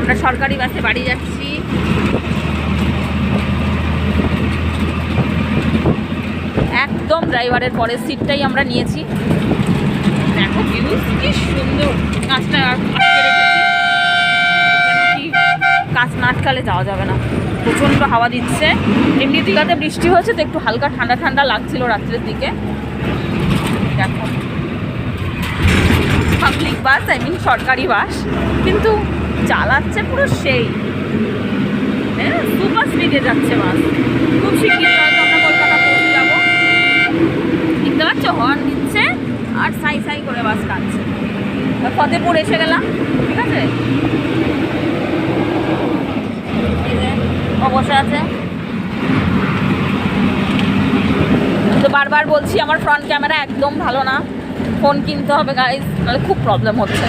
আমরা সরকারি বাসে বাড়ি যাচ্ছি। একদম ড্রাইভারের পরের সিটটাই আমরা নিয়েছি। দেখো ভিউজ কি সুন্দর। কাজটা আটকে রেখেছি, কেন কি কাজ না আটকালে যাওয়া যাবে না। প্রচণ্ড হাওয়া দিচ্ছে। এমনি দীঘাতে বৃষ্টি হয়েছে তো একটু হালকা ঠান্ডা ঠান্ডা লাগছিল রাত্রের দিকে। দেখো পাবলিক বাস, আই মিন সরকারি বাস, কিন্তু চালাচ্ছে পুরো সেই সুপার স্পিডে যাচ্ছে বাস। খুব শিগগিরই হয়তো আমরা কলকাতা পৌঁছে যাবো। দেখতে পাচ্ছ হর্ন দিচ্ছে আর সাই সাই করে বাস কাটছে। ফতেপুর এসে গেলাম, ঠিক আছে। বসে আছে তো বারবার বলছি আমার ফ্রন্ট ক্যামেরা একদম ভালো না, ফোন কিনতে হবে গাইস, নাহলে খুব প্রবলেম হচ্ছে।